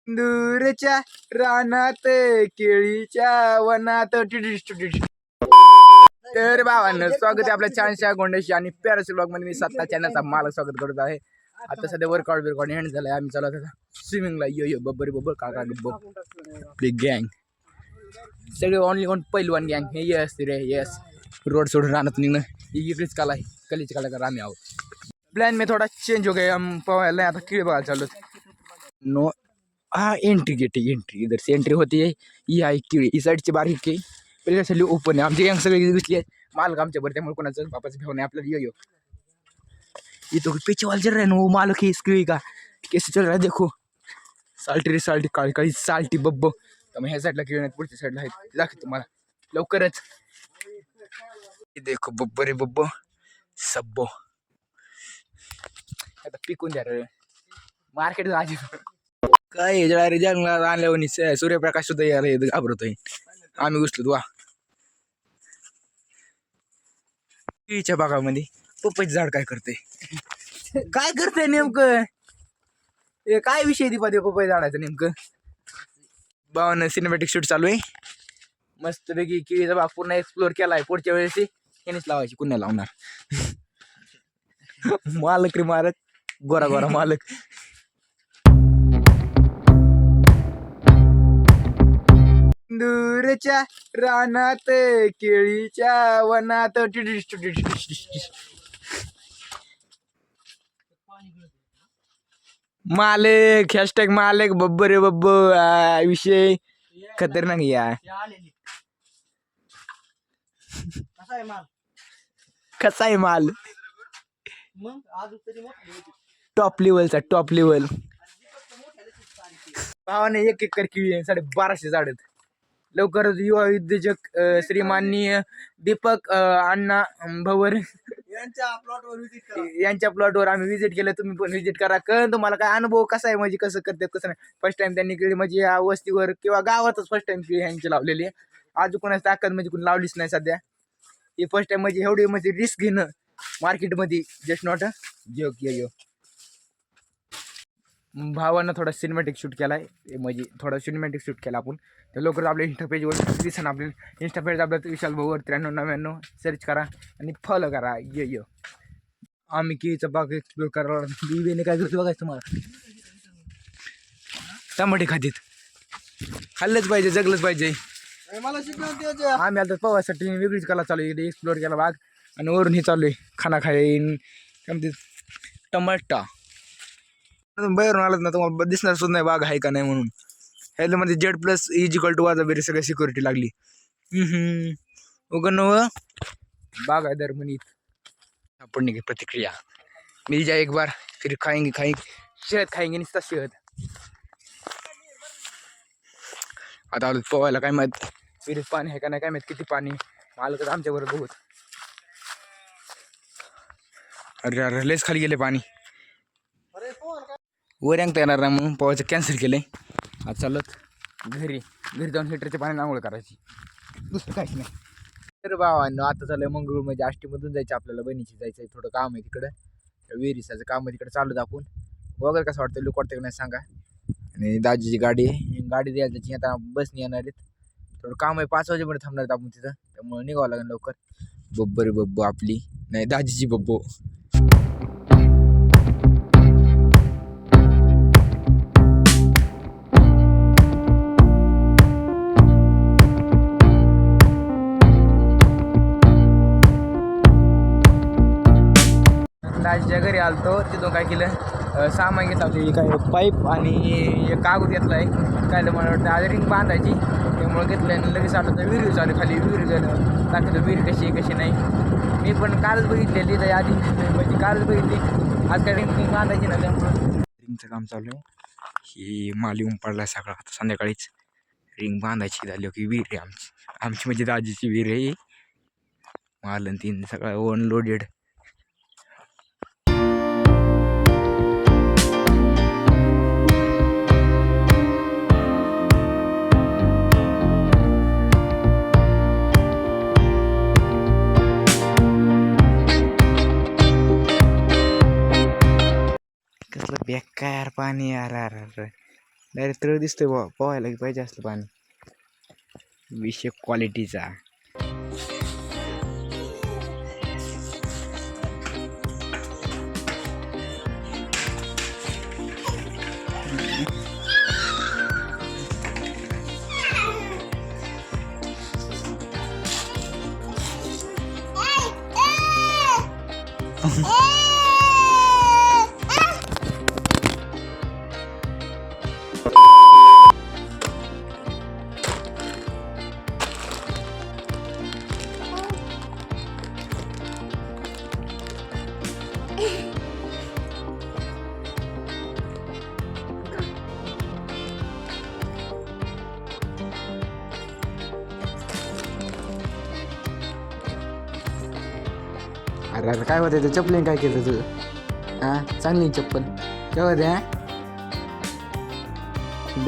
दूरच्या रानात केळीच्या वनात तर भावांनो स्वागत आहे आपल्या छानशा गोंड्याशी आणि पॅरासी ब्लॉग मध्ये मी सत्ता चॅनलचा मालक स्वागत करत आहे. आता सध्या वर्कआउट बिरकॉर्ड हँड झालाय. आम्ही चालत आता स्विमिंगला. यो बब्बरी बब्बर काका गब्ब आपली गँग सगळे ऑनली ऑन पहिलवान गँग हे यस रे यस. रोड सोडून राहत निघणं ही इकडेच कला आहे. कलेची कलाकार आम्ही आहोत. प्लॅन में थोडा चेंज हो गया. हम पवायला आता किळे बघायला चाललो. नो हाँ एंट्री गेट है. एंट्री इधर से एंट्री होती है. ही आहे किळी. ही साईडची बारीक की पहिले सगळी ओपन आहे. आमची गँग सगळी दिसली आहे. मालक आमच्यावर त्यामुळे कोणाचं बापाचं भेव नाही आपल्याला. यो ये तो पीछे वाले चल रहे हैं ना वो मालक है इस किळी का. कैसे चल रहा है देखो. साल्टी रे साल्टी काळी काळी साल्टी बब्ब. त्यामुळे ह्या साईडला किळी नाही पुढच्या साईडला आहे. दाखव तुम्हाला लवकरच. देखो बब्ब रे बब्ब सब्बो. आता पिकून द्या रे मार्केट आजी काय जरा रे जंगलात आणल्यावर सूर्यप्रकाश सुद्धा यायला घाबरतोय. आम्ही घुसलो वा केळीच्या बागामध्ये. पपईचं झाड काय करते काय करते नेमकं हे काय विषय दीपा दे पपई झाडाचं नेमकं. बावन सिनेमॅटिक शूट चालू आहे मस्तपैकी. केळीचा बाग पूर्ण एक्सप्लोर केलाय. पुढच्या वेळेस हेनेच लावायची कुण्या लावणार. मालक रे मालक गोरा गोरा मालक. दूरच्या रानात केळीच्या वनात मालक हॅशटॅग मालक बब्बर रे बब्ब. विषय खतरनाक या. कसा आहे माल टॉप लेवलचा टॉप लेवल. भावाने एक एकर केळी आहे. 1250 झाड आहेत. लवकरच युवा उद्योजक श्रीमाननीय दीपक अण्णा भवर यांच्या प्लॉटवर आम्ही व्हिजिट केलं. तुम्ही पण व्हिजिट करा. कळण तुम्हाला काय अनुभव कसा आहे म्हणजे कसं करतात कसं नाही. फर्स्ट टाइम त्यांनी केळी म्हणजे या वस्तीवर किंवा गावातच फर्स्ट टाइम केळी ह्यांची लावलेली आहे. आज कोणाची ताकद म्हणजे कोणी लावलीच नाही सध्या. ही फर्स्ट टाइम म्हणजे एवढी म्हणजे रिस्क घेणं मार्केटमध्ये जस्ट नॉट अ जोक. यो भावानं थोडा सिनेमॅटिक शूट केलाय म्हणजे थोडा सिनेमॅटिक शूट केला आपण. तर लवकरच आपल्या इंस्टा पेजवर दिसन. आपल्या इंस्टा पेज आपल्या विशाल भाऊवर 9399 सर्च करा आणि फॉलो करा. यो आम्ही केळीचा बाग एक्सप्लोर करा. बीबीने काय करतो बघायचं तुम्हाला. टमाटे खातीत खाल्लंच पाहिजे जगलंच पाहिजे. आम्ही आता पवासाठी वेगळीच कला चालू आहे. एक्सप्लोर केला बाग आणि वरून हे चालू आहे खाना खाईन काय म्हणते टमाटा. बाहेरून आलात ना तुम्हाला दिसणार सुद्धा नाही बाग आहे का नाही म्हणून. ह्याला म्हणजे Z+= वाजा बेरी सगळ्या सिक्युरिटी लागली. उगन व बाग आहे दर म्हणीत आपण की प्रतिक्रिया मिल जाए एक बार फिर खाएंगे शहद खाएंगे निसता शहद. आता आलो पोवायला काय माहित विहिरीत पाणी आहे का नाही काय माहित किती पाणी. मालकच आमच्याबरोबर बहुत. अरे लेस खाली गेले पाणी. वर यांगता येणार नाही म्हणून पोवायचं कॅन्सल केलंय. आज चालत घरी जाऊन हिटरच्या पाण्याने आंघोळ करायची दुसरं काहीच नाही. तर भावांनो आता चालू मंगळूर म्हणजे आष्टीमधून जायचं आपल्याला. बहिणीची जायचं आहे. थोडं काम आहे तिकडं विहिरीचं काम आहे तिकडे चालूत आपण. वगैरे कसं वाटतं लुक वाटतं का नाही सांगा. आणि दाजीची गाडी द्यायला त्याची आता बसने येणार आहेत. थोडं काम आहे 5 वाजेपर्यंत थांबणार आपण तिथं. त्यामुळे निघावं लागेल लवकर. बब्बर बब्बो आपली नाही दाजीची बब्बो. दाजीच्या घरी आलतो. तिथून काय केलं सामान घेतलं आपली काय पाईप आणि एक कागद घेतला आहे. काय मला वाटतं आज रिंग बांधायची त्यामुळे घेतलं आणि लगेच आलं तर विहिरी चालू खाली. विहिरी झालं दाखवलं विहीर कशी आहे कशी नाही. मी पण कालच बघितलेली तर आधी म्हणजे कालच बघितली. आज काय रिंग बांधायची ना त्यामुळं रिंगचं काम चालू आहे. ही माल येऊन पडला सगळा. आता संध्याकाळीच रिंग बांधायची झाली की विहीर आहे आमची म्हणजे दाजीची विहीर आहे. माल आणि तीन सगळं ओन लोडेड. बेकार पाणी यार. डायरेक्ट तळ दिसतोय बा, पोहायला पाहिजे असलं पाणी. विषय क्वालिटीचा. अरे अरे काय होतं चप्पलीने काय केलं तुझं? हा चांगली चप्पल काय होते? हा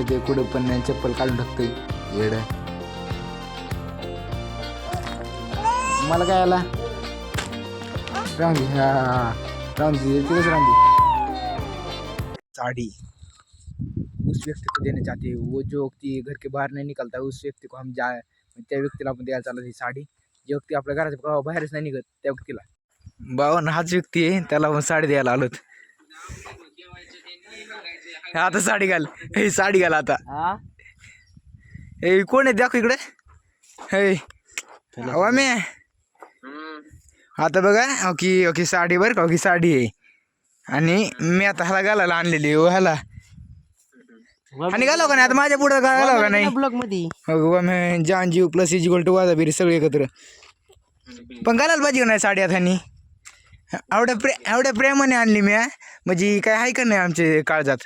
ते कुठं पण नाही चप्पल काढून टाकतोय येड. मला काय आला रांगी. हा रांगी तिथेच रांगी. साड़ी उस व्यक्ति को देना चाहते हैं वो जो व्यक्ति घर के बाहर नहीं निकलता उस व्यक्ति को हम जाए त्या व्यक्तीला आपण द्यायला चालत ही साडी. जे व्यक्ती आपल्या घराच्या बाहेरच नाही निघत त्या व्यक्तीला. बावन हाच व्यक्ती आहे त्याला पण साडी द्यायला आलोत. आता साडी घाल. हे साडी घाल आता. हे कोण आहे दाखव इकडे. हे हवा मी आता बघा ओके ओके साडी बरं का. ओके साडी आहे आणि मी आता ह्याला घालायला आणलेली ह्याला. आणि घालाव का नाही आता माझ्या पुढे घालाव का नाही. ब्लॉग मध्ये जान जीव प्लस इज इक्वल टू वाजाबिरी सगळे एकत्र. पण घालायला पाहिजे का नाही साडी आता ह्यानी. एवढ्या प्रेमाने आणली मी. म्हणजे काय आहे का नाही आमच्या काळजात.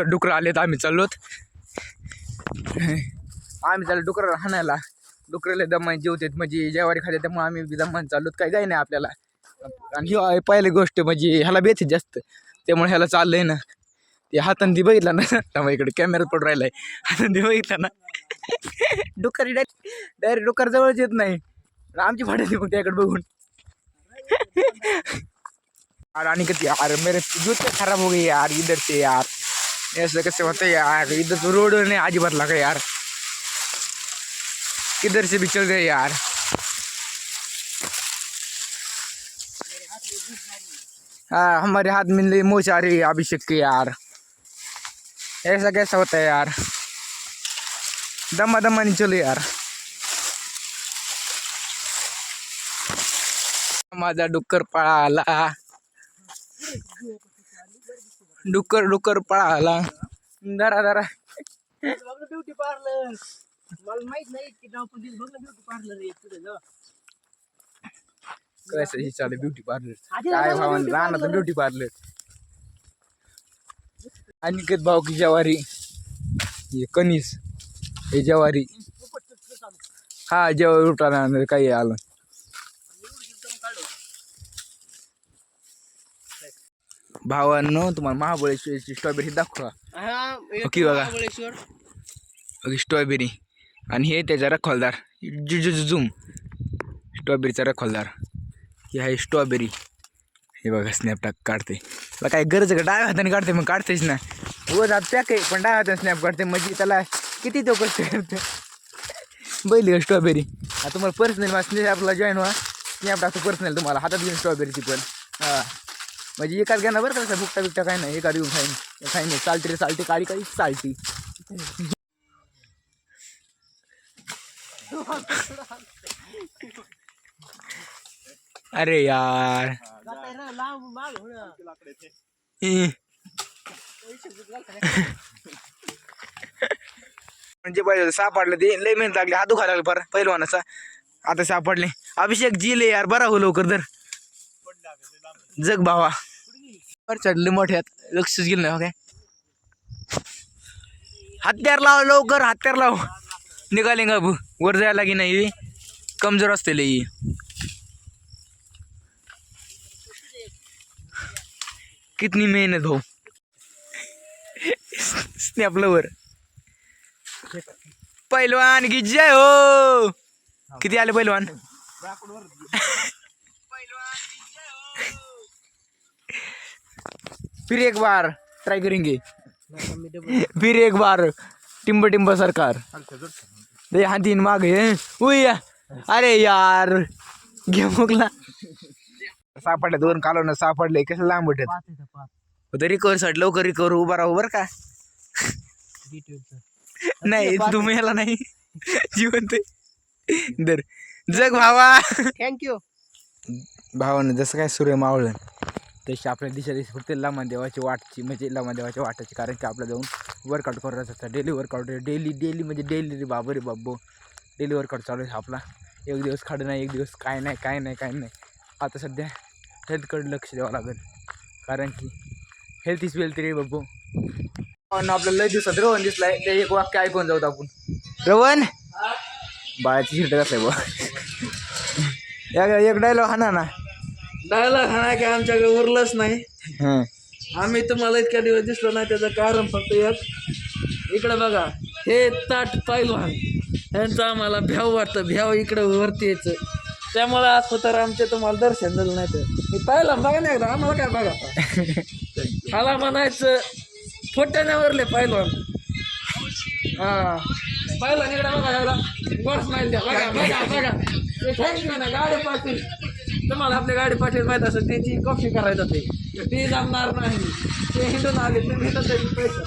डुकर आलेत आम्ही चाललोत. आम्ही चाललो डुकर हाणायला. डुकराला दमान जेवतात म्हणजे जेवारी खाते त्यामुळे आम्ही बी दमान चाललोत. काही काही नाही आपल्याला. आणि ही पहिली गोष्ट म्हणजे ह्याला बेते जास्त त्यामुळे ह्याला चाललंय ना. ते हातांनी बघितला ना त्यामुळे इकडे कॅमेरा पडून राहिलाय. हातांनी बघितला ना डुकर डायरेक्ट डुकर जवळच येत नाही. आमची फाट्याची मग त्याकडे बघून. आणि कधी यार मेरे जूते खराब हो गए यार इधर से यार. ऐसा कैसे होता है यार. इधर तो रोड नहीं आजी बदला गया यार. किधर से भी चल गए यार. हाँ हमारे हाथ में मोच आ रही है अभिषेक के यार. ऐसा कैसा होता है यार. दमा दमा नहीं चलो यार. माझा डुक्कर पळाला. डुक्कर डुक्कर पळाला. जरा जरा ब्युटी पार्लर मला माहित नाही की नाव पण बघ ना ब्युटी पार्लर आहे तुझं. कसं हे चालू ब्युटी पार्लर. काय भावानं राहणार ब्युटी पार्लर. अनिकेत भाऊ की जवारी. हे कणीस हे जवारी. हा जेव्हा उठाना काही आलं. भावांनो तुम्हाला महाबळेश्वरची स्ट्रॉबेरी दाखवा. ओके बघा ओके स्ट्रॉबेरी. आणि हे त्याचा रखवालदार झुम स्ट्रॉबेरीचा रखवालदार. ही आहे स्ट्रॉबेरी. हे बघा स्नॅप टाक काढते. त्याला काय गरज का डाव्या हाताने काढते मग काढतेच ना. रोज हात पॅक आहे पण डाव्या हाताने स्नॅप काढते म्हणजे त्याला किती तो कष्ट करते. बैल का स्ट्रॉबेरी. आता तुम्हाला पर्सनल मला स्नॅपला जॉईन व्हा. स्नॅप टाकतो पर्सनल तुम्हाला हातात घेऊन स्ट्रॉबेरीची पण. हां म्हणजे एकाच घेणार बरं का बुकटा बिकटा काय नाही. एका देऊन खाईन नाही. चालते रे चालते काळी काळी चालती. अरे यार म्हणजे पाहिजे सापडलं ते लय मेहनत लागली. हात दुखायला लागला बरं पहिलवानाचा. आता सापडले. अभिषेक जिले यार बरा हो लवकर तर जग भावा. वर चढले मोठ्यात लक्षच गेलं नाही. काय हत्यार लाव लवकर हत्यार लाव. निघाले का वर जायला की नाही कमजोर असते लई. कितनी मेहनत भाऊ. स्नॅप लवर पहिलवान की जय हो. किती आले पहिलवान. फिर एक बार ट्राई करेंगे मी डबल फिर एक बार टिंब टिंब सरकार ते हातीन मागे उय अरे यार घे मुकला सापडले 2 कालवण सापडले कसं लांब उठत पाच आहे पाच होतं रिकवर साठी लवकर रिकवर उभा राहू बरं का डिटेलचं नाही तुम्ही याला नाही जिवंत आहे. दर जग भावा थँक्यू भावानं जसं काय सूर्य मावळलं तशी आपल्या दिशा दिशी फक्त लमादेवाची वाटची म्हणजे लमादेवाच्या वाटाची कारण की आपल्या जाऊन वर्कआउट करत असतात डेली वर्कआउट डेली म्हणजे डेली रे बाबा रे बाबो डेली वर्कआउट चालू आहे आपला एक दिवस खाडं नाही एक दिवस काय नाही आता सध्या हेल्थकडे लक्ष द्यावं लागेल कारण की हेल्थ इज वेल्थ रे बाबू आपल्याला लय दिवसात रवण दिसलाय ते एक वाक्य ऐकून जाऊ आपण रवण बाळाची शिर्ट कसं आहे एक डायलॉग हा ना डायलॉग हा काय आमच्याकडे उरलंच नाही हां आम्ही तुम्हाला इतक्या दिवस दिसलो नाही त्याचं कारण फक्त एक इकडं बघा हे ताट पैलवान यांचं आम्हाला भ्याव वाटतं भ्याव इकडं वरती यायचं त्यामुळे आज तर आमचे तुम्हाला दर्शन झालं नाही तर मी पाहिलं बघा नाही एकदा आम्हाला काय बघा मला म्हणायचं फोट्यावरले पैलवान हा पैलवान इकडे बघा ह्याला गोड स्माईल द्या बघा ते थँक्यू ना गाडी पाटील तुम्हाला आपली गाडी पाटील माहीत असेल त्याची कॉफी करायचं ते जमणार नाही ते हिंडून आले तुम्ही हिंडून त्याची पैसा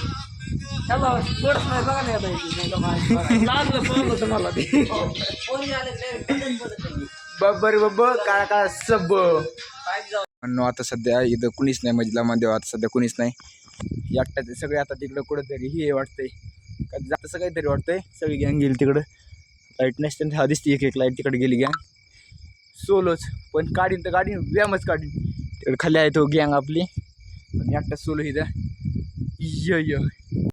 ह्याला गोड स्माईल बघा नाही लागलं पळलं तुम्हाला ते बब्बर बब्ब काळा काळा सब आता सध्या इथं कुणीच नाही म्हणजे लमादेव आता सध्या कुणीच नाही एकट्याचे सगळे आता तिकडं कुठंतरी हे वाटतंय का जातं काहीतरी वाटतंय सगळी गँग गेली तिकडं लाईट नसते हा दिसते एक लाईट तिकडे गेली गँग सोलोच पण काढीन तर गाडीन व्यायामच काढीन तिकडे खाली आहे तो गँग आपली पण एकटा सोलो इथं य